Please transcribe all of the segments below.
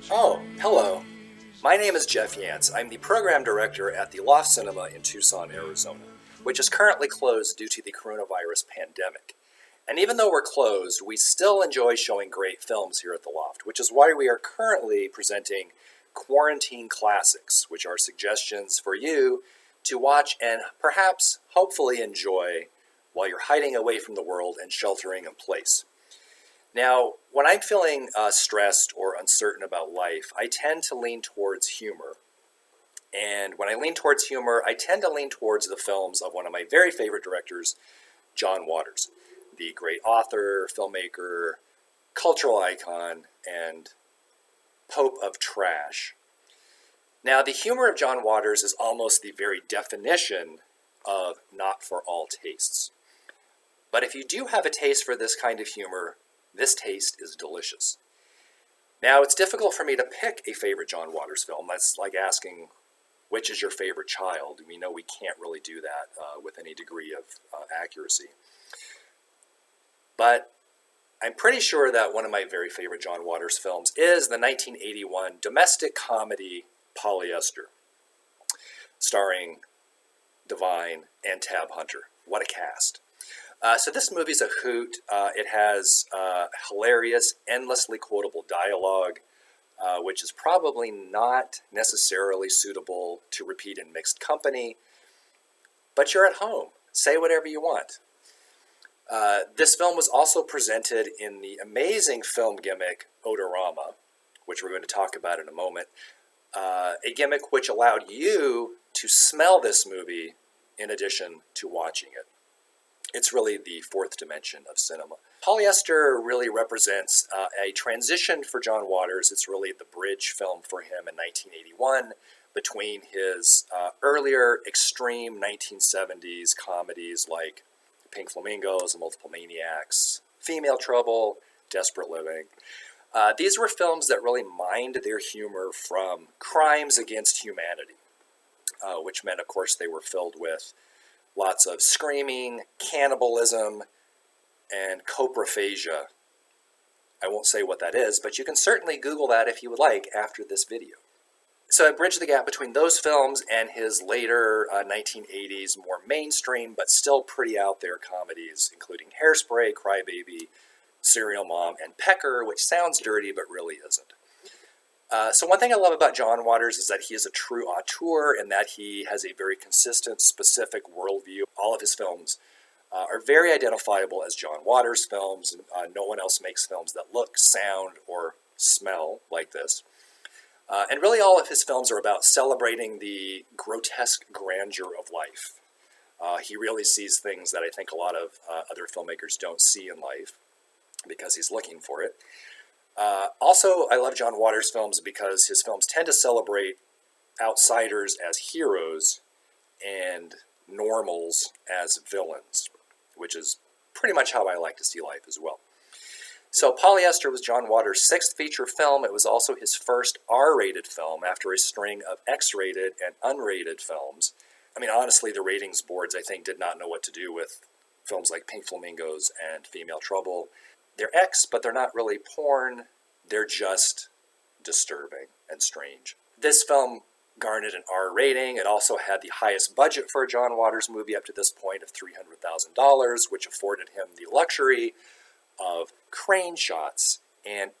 Oh, hello. My name is Jeff Yance. I'm the program director at the Loft Cinema in Tucson, Arizona, which is currently closed due to the coronavirus pandemic. And even though we're closed, we still enjoy showing great films here at the Loft, which is why we are currently presenting Quarantine Classics, which are suggestions for you to watch and perhaps, hopefully, enjoy while you're hiding away from the world and sheltering in place. Now, when I'm feeling stressed or uncertain about life, I tend to lean towards humor. And when I lean towards humor, I tend to lean towards the films of one of my very favorite directors, John Waters, the great author, filmmaker, cultural icon, and pope of trash. Now, the humor of John Waters is almost the very definition of not for all tastes. But if you do have a taste for this kind of humor, this taste is delicious. Now, it's difficult for me to pick a favorite John Waters film. That's like asking, which is your favorite child? We know we can't really do that with any degree of accuracy. But I'm pretty sure that one of my very favorite John Waters films is the 1981 domestic comedy Polyester, starring Divine and Tab Hunter. What a cast. So this movie's a hoot. It has hilarious, endlessly quotable dialogue, which is probably not necessarily suitable to repeat in mixed company, but you're at home. Say whatever you want. This film was also presented in the amazing film gimmick Odorama, which we're going to talk about in a moment, a gimmick which allowed you to smell this movie in addition to watching it. It's really the fourth dimension of cinema. Polyester really represents a transition for John Waters. It's really the bridge film for him in 1981 between his earlier extreme 1970s comedies like Pink Flamingos, Multiple Maniacs, Female Trouble, Desperate Living. These were films that really mined their humor from crimes against humanity, which meant, of course, they were filled with lots of screaming, cannibalism, and coprophagia. I won't say what that is, but you can certainly Google that if you would like after this video. So I bridged the gap between those films and his later 1980s, more mainstream, but still pretty out there comedies, including Hairspray, Crybaby, Serial Mom, and Pecker, which sounds dirty but really isn't. So one thing I love about John Waters is that he is a true auteur and that he has a very consistent, specific worldview. All of his films are very identifiable as John Waters films. No one else makes films that look, sound, or smell like this. And really all of his films are about celebrating the grotesque grandeur of life. He really sees things that I think a lot of other filmmakers don't see in life because he's looking for it. Also, I love John Waters films because his films tend to celebrate outsiders as heroes and normals as villains, which is pretty much how I like to see life as well. So Polyester was John Waters' sixth feature film. It was also his first R-rated film after a string of X-rated and unrated films. I mean, honestly, the ratings boards, I think, did not know what to do with films like Pink Flamingos and Female Trouble. They're X, but they're not really porn. They're just disturbing and strange. This film garnered an R rating. It also had the highest budget for a John Waters movie up to this point of $300,000, which afforded him the luxury of crane shots and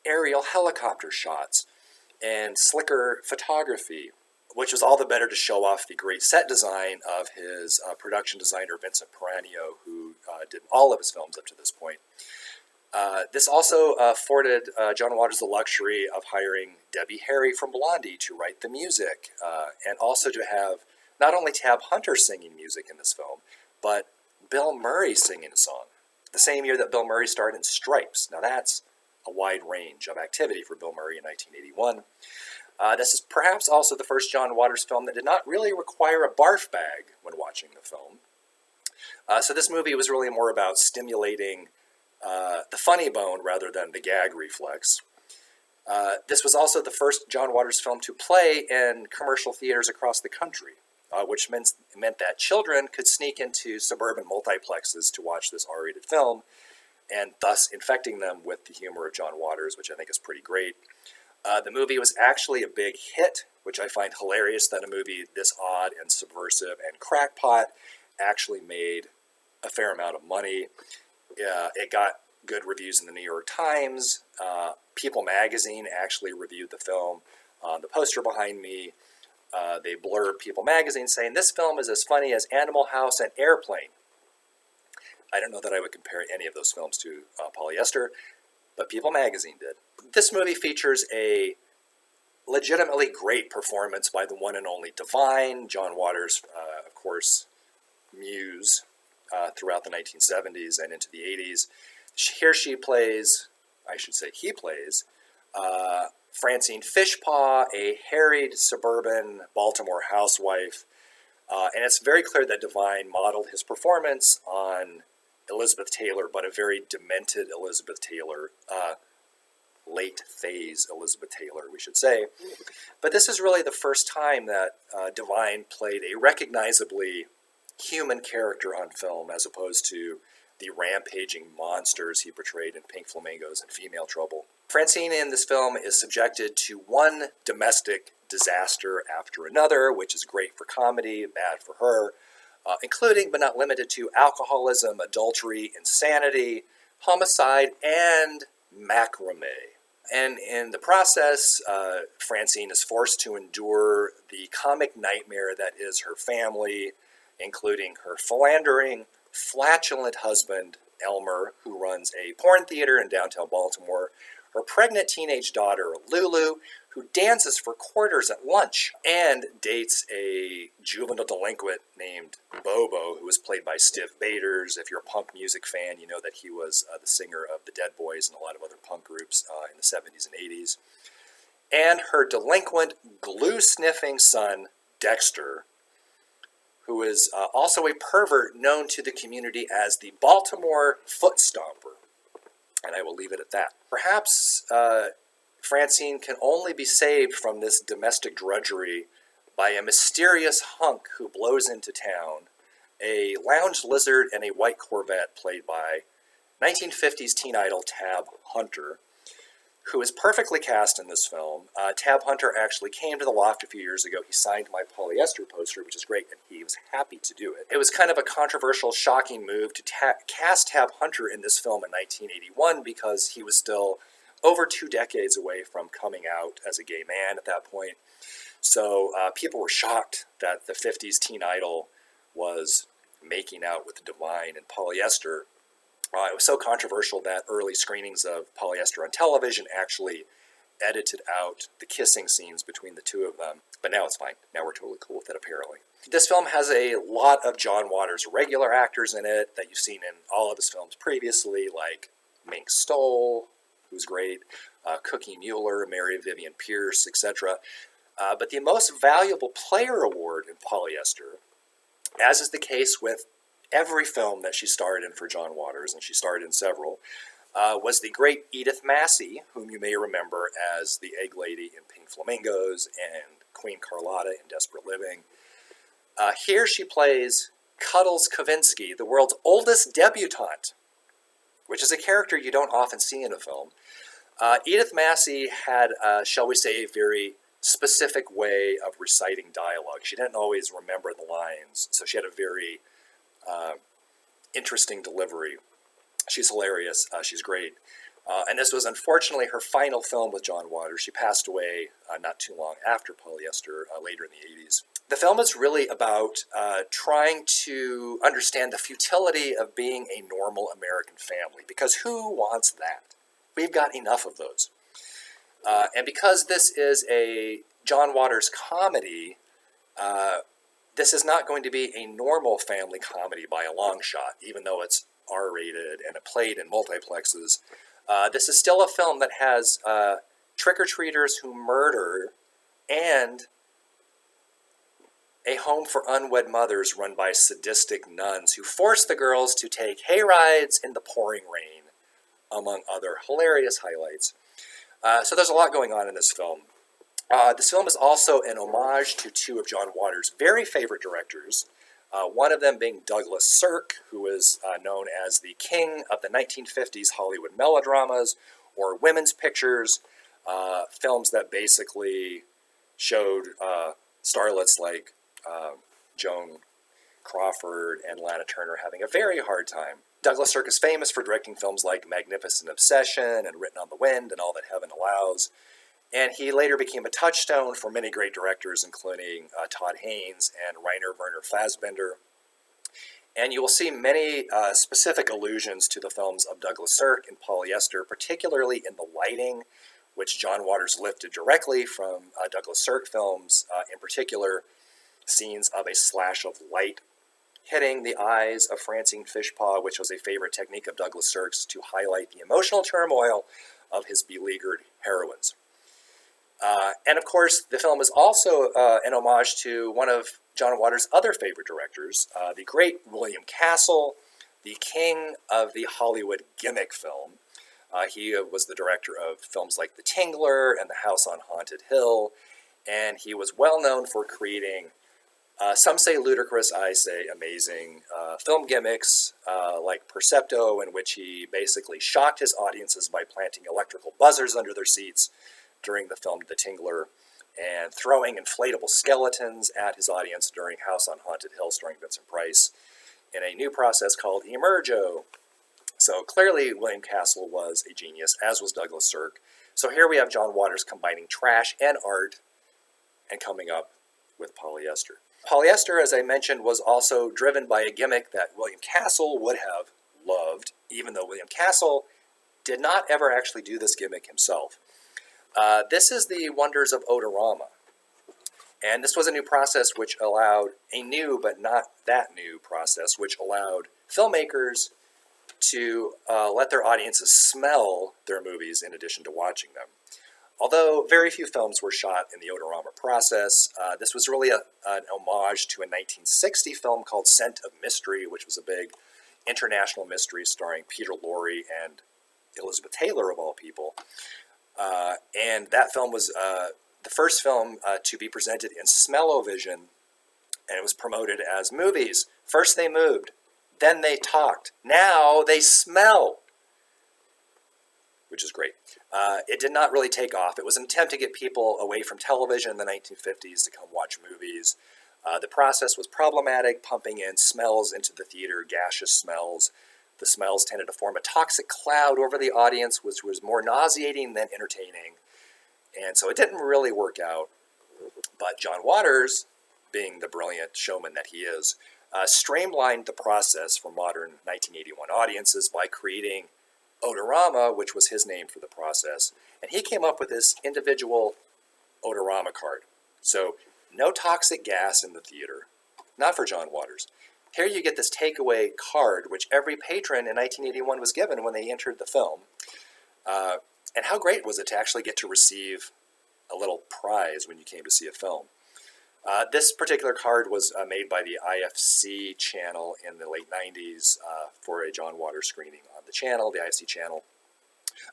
aerial helicopter shots and slicker photography, which was all the better to show off the great set design of his production designer, Vincent Peranio, who did all of his films up to this point. This also afforded John Waters the luxury of hiring Debbie Harry from Blondie to write the music, and also to have not only Tab Hunter singing music in this film, but Bill Murray singing a song. The same year that Bill Murray starred in Stripes. Now that's a wide range of activity for Bill Murray in 1981. This is perhaps also the first John Waters film that did not really require a barf bag when watching the film. So this movie was really more about stimulating the funny bone rather than the gag reflex. This was also the first John Waters film to play in commercial theaters across the country, which meant that children could sneak into suburban multiplexes to watch this R-rated film, and thus infecting them with the humor of John Waters, which I think is pretty great. The movie was actually a big hit, which I find hilarious that a movie this odd and subversive and crackpot actually made a fair amount of money. It got good reviews in the New York Times. People magazine actually reviewed the film. On the poster behind me, they blurred People magazine saying, "This film is as funny as Animal House and Airplane." I don't know that I would compare any of those films to Polyester, but People magazine did. This movie features a legitimately great performance by the one and only Divine, John Waters, of course, muse throughout the 1970s and into the 80s. Here he plays Francine Fishpaw, a harried suburban Baltimore housewife. And it's very clear that Divine modeled his performance on Elizabeth Taylor, but a very demented Elizabeth Taylor, late phase Elizabeth Taylor, we should say. But this is really the first time that Divine played a recognizably human character on film, as opposed to the rampaging monsters he portrayed in Pink Flamingos and Female Trouble. Francine in this film is subjected to one domestic disaster after another, which is great for comedy, bad for her, including but not limited to alcoholism, adultery, insanity, homicide, and macrame. And in the process, Francine is forced to endure the comic nightmare that is her family, including her philandering, flatulent husband, Elmer, who runs a porn theater in downtown Baltimore, her pregnant teenage daughter, Lulu, who dances for quarters at lunch, and dates a juvenile delinquent named Bobo, who was played by Stiv Bators. If you're a punk music fan, you know that he was the singer of the Dead Boys and a lot of other punk groups in the 70s and 80s. And her delinquent, glue-sniffing son, Dexter, who is also a pervert known to the community as the Baltimore Foot Stomper. And I will leave it at that. Perhaps Francine can only be saved from this domestic drudgery by a mysterious hunk who blows into town, a lounge lizard and a white Corvette played by 1950s teen idol Tab Hunter, who is perfectly cast in this film. Tab Hunter actually came to the Loft a few years ago. He signed my Polyester poster, which is great, and he was happy to do it. It was kind of a controversial, shocking move to cast Tab Hunter in this film in 1981 because he was still over 2 decades away from coming out as a gay man at that point. So people were shocked that the 50s teen idol was making out with Divine and Polyester. It was so controversial that early screenings of Polyester on television actually edited out the kissing scenes between the two of them. But now it's fine. Now we're totally cool with it, apparently. This film has a lot of John Waters regular actors in it that you've seen in all of his films previously, like Mink Stole, who's great, Cookie Mueller, Mary Vivian Pierce, etc. But the most valuable player award in Polyester, as is the case with every film that she starred in for John Waters, and she starred in several, was the great Edith Massey, whom you may remember as the Egg Lady in Pink Flamingos and Queen Carlotta in Desperate Living. Here she plays Cuddles Kavinsky, the world's oldest debutante, which is a character you don't often see in a film. Edith Massey had, shall we say, a very specific way of reciting dialogue. She didn't always remember the lines, so she had a very interesting delivery. She's hilarious. She's great. And this was unfortunately her final film with John Waters. She passed away not too long after Polyester, later in the 80s. The film is really about trying to understand the futility of being a normal American family, because who wants that? We've got enough of those. And because this is a John Waters comedy, this is not going to be a normal family comedy by a long shot, even though it's R-rated and it played in multiplexes. This is still a film that has trick-or-treaters who murder and a home for unwed mothers run by sadistic nuns who force the girls to take hayrides in the pouring rain, among other hilarious highlights. So there's a lot going on in this film. This film is also an homage to two of John Waters' very favorite directors, one of them being Douglas Sirk, who is known as the king of the 1950s Hollywood melodramas or women's pictures. films that basically showed starlets like Joan Crawford and Lana Turner having a very hard time. Douglas Sirk is famous for directing films like Magnificent Obsession and Written on the Wind and All That Heaven Allows. And he later became a touchstone for many great directors, including Todd Haynes and Rainer Werner Fassbinder. And you will see many specific allusions to the films of Douglas Sirk in Polyester, particularly in the lighting, which John Waters lifted directly from Douglas Sirk films, in particular, scenes of a slash of light hitting the eyes of Francine Fishpaw, which was a favorite technique of Douglas Sirk's to highlight the emotional turmoil of his beleaguered heroines. And of course, the film is also an homage to one of John Waters' other favorite directors, the great William Castle, the king of the Hollywood gimmick film. He was the director of films like The Tingler and The House on Haunted Hill, and he was well known for creating, some say ludicrous, I say amazing, film gimmicks like Percepto, in which he basically shocked his audiences by planting electrical buzzers under their seats during the film The Tingler, and throwing inflatable skeletons at his audience during House on Haunted Hill starring Vincent Price in a new process called Emergo. So clearly William Castle was a genius, as was Douglas Sirk. So here we have John Waters combining trash and art and coming up with Polyester. Polyester, as I mentioned, was also driven by a gimmick that William Castle would have loved, even though William Castle did not ever actually do this gimmick himself. This is the wonders of Odorama. And this was a new process which allowed a new, but not that new process, which allowed filmmakers to let their audiences smell their movies in addition to watching them. Although very few films were shot in the Odorama process, this was really an homage to a 1960 film called Scent of Mystery, which was a big international mystery starring Peter Lorre and Elizabeth Taylor, of all people. And that film was the first film to be presented in smell-o-vision, and it was promoted as movies. First they moved, then they talked, now they smell, which is great. It did not really take off. It was an attempt to get people away from television in the 1950s to come watch movies. The process was problematic, pumping in smells into the theater, gaseous smells. The smells tended to form a toxic cloud over the audience, which was more nauseating than entertaining. And so it didn't really work out. But John Waters, being the brilliant showman that he is, streamlined the process for modern 1981 audiences by creating Odorama, which was his name for the process. And he came up with this individual Odorama card. So no toxic gas in the theater. Not for John Waters. Here you get this takeaway card, which every patron in 1981 was given when they entered the film. And how great was it to actually get to receive a little prize when you came to see a film? This particular card was made by the IFC channel in the late 90s for a John Waters screening on the channel, the IFC channel.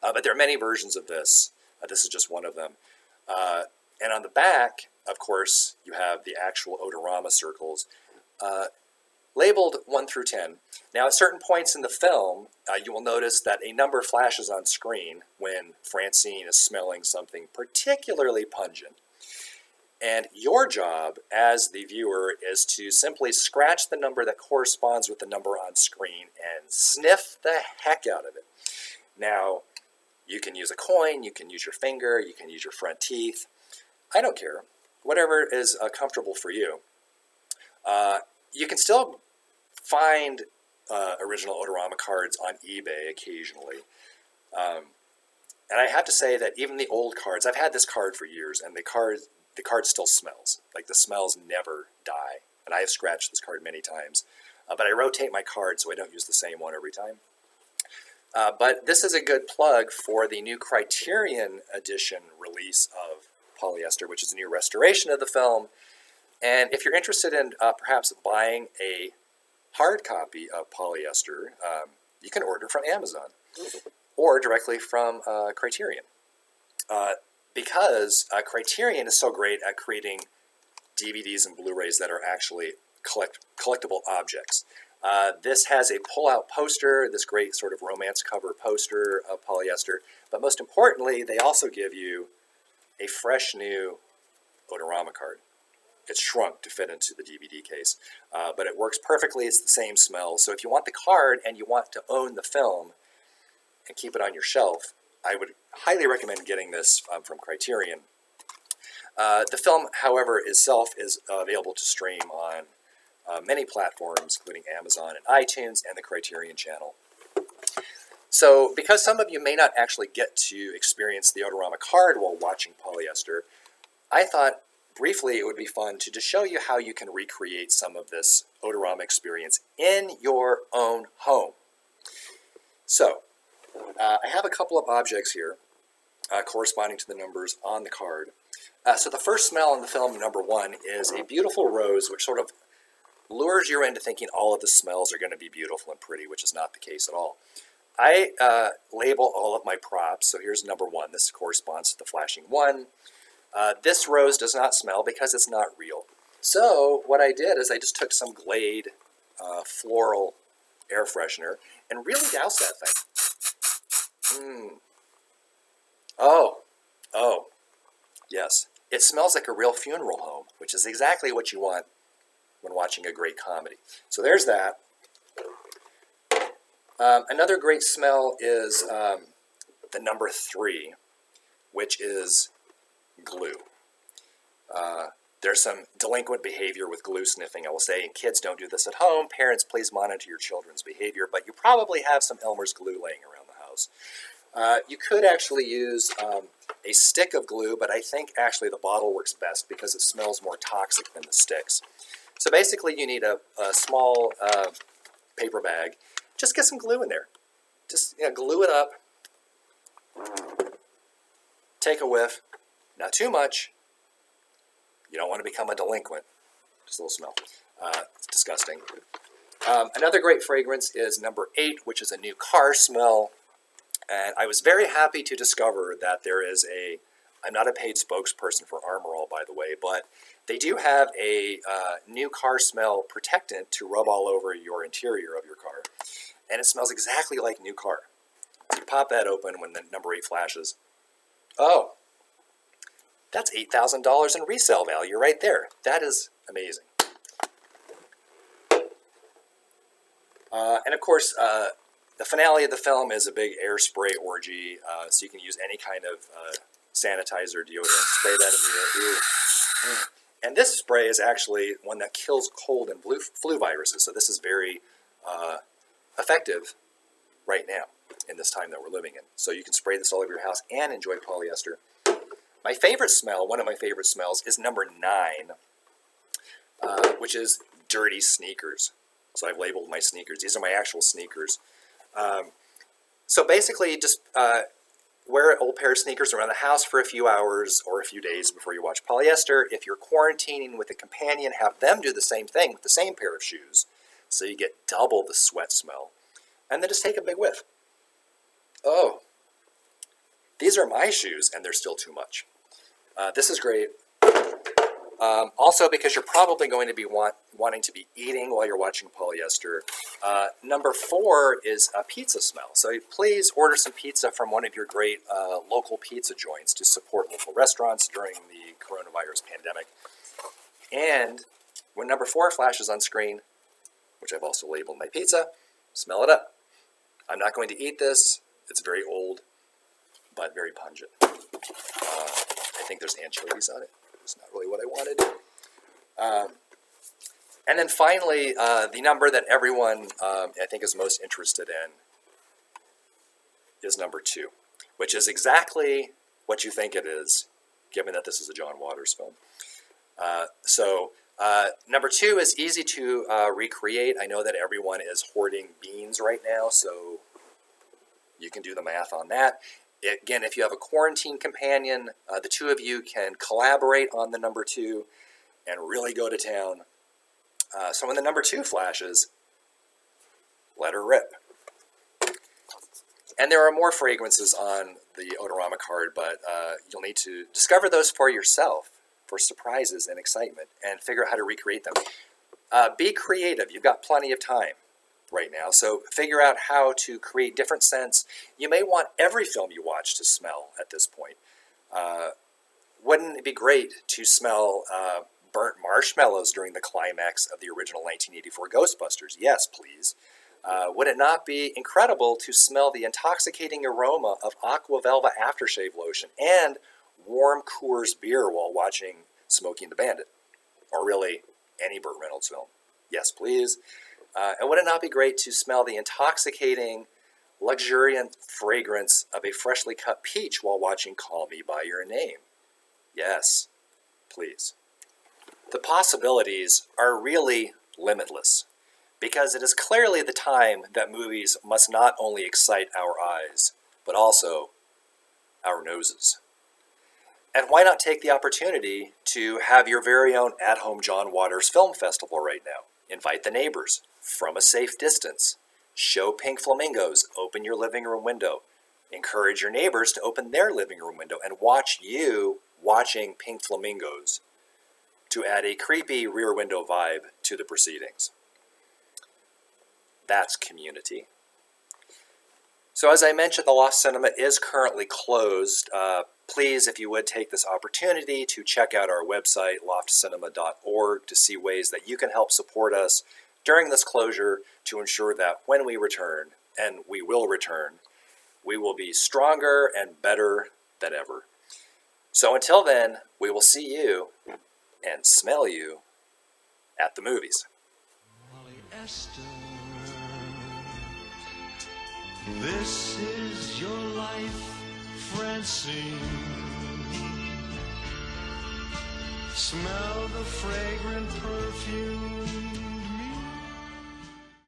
But there are many versions of this. This is just one of them. And on the back, of course, you have the actual Odorama circles, labeled 1 through 10. Now, at certain points in the film, you will notice that a number flashes on screen when Francine is smelling something particularly pungent. And your job as the viewer is to simply scratch the number that corresponds with the number on screen and sniff the heck out of it. Now, you can use a coin, you can use your finger, you can use your front teeth. I don't care. Whatever is comfortable for you. You can still find original Odorama cards on eBay occasionally. And I have to say that even the old cards, I've had this card for years, and the card still smells. Like, the smells never die. And I have scratched this card many times. But I rotate my card so I don't use the same one every time. But this is a good plug for the new Criterion edition release of Polyester, which is a new restoration of the film. And if you're interested in perhaps buying a hard copy of Polyester, you can order from Amazon or directly from Criterion. Because Criterion is so great at creating DVDs and Blu-rays that are actually collectible objects. This has a pull-out poster, this great sort of romance cover poster of Polyester, But most importantly, they also give you a fresh new Odorama card. It's shrunk to fit into the DVD case, but it works perfectly. It's the same smell. So if you want the card and you want to own the film and keep it on your shelf, I would highly recommend getting this from Criterion. The film, however, itself is available to stream on many platforms, including Amazon and iTunes and the Criterion channel. So because some of you may not actually get to experience the Odorama card while watching Polyester, I thought briefly it would be fun to just show you how you can recreate some of this Odorama experience in your own home. So I have a couple of objects here corresponding to the numbers on the card. So the first smell in the film, number 1, is a beautiful rose, which sort of lures you into thinking all of the smells are going to be beautiful and pretty, which is not the case at all. I label all of my props. So here's number 1. This corresponds to the flashing 1. This rose does not smell because it's not real. So what I did is I just took some Glade floral air freshener and really doused that thing. Oh, yes. It smells like a real funeral home, which is exactly what you want when watching a great comedy. So there's that. Another great smell is the number 3, which is glue. There's some delinquent behavior with glue sniffing, I will say, and kids don't do this at home. Parents, please monitor your children's behavior, but you probably have some Elmer's glue laying around the house. You could actually use a stick of glue, but I think actually the bottle works best because it smells more toxic than the sticks. So basically you need a small paper bag. Just get some glue in there. Just glue it up. Take a whiff. Not too much. You don't want to become a delinquent. Just a little smell. It's disgusting. Another great fragrance is number 8, which is a new car smell. And I was very happy to discover that there is I'm not a paid spokesperson for Armor All, by the way, but they do have a new car smell protectant to rub all over your interior of your car. And it smells exactly like new car. So you pop that open when the number 8 flashes. Oh, that's $8,000 in resale value right there. That is amazing. And of course, the finale of the film is a big air spray orgy, so you can use any kind of sanitizer, deodorant, spray that in the air. And this spray is actually one that kills cold and flu viruses, so this is very effective right now in this time that we're living in. So you can spray this all over your house and enjoy Polyester. My favorite smell, one of my favorite smells, is number 9, which is dirty sneakers. So I've labeled my sneakers. These are my actual sneakers. So basically just wear an old pair of sneakers around the house for a few hours or a few days before you watch Polyester. If you're quarantining with a companion, have them do the same thing with the same pair of shoes. So you get double the sweat smell. And then just take a big whiff. Oh, these are my shoes and they're still too much. This is great. Also, because you're probably going to be wanting to be eating while you're watching Polyester. Number 4 is a pizza smell. So please order some pizza from one of your great local pizza joints to support local restaurants during the coronavirus pandemic. And when number 4 flashes on screen, which I've also labeled my pizza, smell it up. I'm not going to eat this. It's very old, but very pungent. I think there's anchovies on it. It's not really what I wanted. And then finally, the number that everyone I think is most interested in is number 2, which is exactly what you think it is, given that this is a John Waters film. Number 2 is easy to recreate. I know that everyone is hoarding beans right now, so you can do the math on that. Again, if you have a quarantine companion, the two of you can collaborate on the number 2 and really go to town. So when the number 2 flashes, let her rip. And there are more fragrances on the Odorama card, but you'll need to discover those for yourself for surprises and excitement and figure out how to recreate them. Be creative. You've got plenty of time. right now, so figure out how to create different scents. You may want every film you watch to smell at this point. Wouldn't it be great to smell burnt marshmallows during the climax of the original 1984 Ghostbusters? Yes, please. Would it not be incredible to smell the intoxicating aroma of Aqua Velva aftershave lotion and warm Coors beer while watching Smokey and the Bandit? Or really, any Burt Reynolds film? Yes, please. And would it not be great to smell the intoxicating, luxuriant fragrance of a freshly cut peach while watching Call Me By Your Name? Yes, please. The possibilities are really limitless, because it is clearly the time that movies must not only excite our eyes, but also our noses. And why not take the opportunity to have your very own at-home John Waters Film Festival right now? Invite the neighbors from a safe distance. Show pink flamingos. Open your living room window. Encourage your neighbors to open their living room window and watch you watching pink flamingos to add a creepy rear window vibe to the proceedings. That's community. So as I mentioned, the Loft Cinema is currently closed. Please, if you would, take this opportunity to check out our website, loftcinema.org, to see ways that you can help support us during this closure to ensure that when we return, and we will return, we will be stronger and better than ever. So until then, we will see you and smell you at the movies. Polyester. This is your life, Francine. Smell the fragrant perfume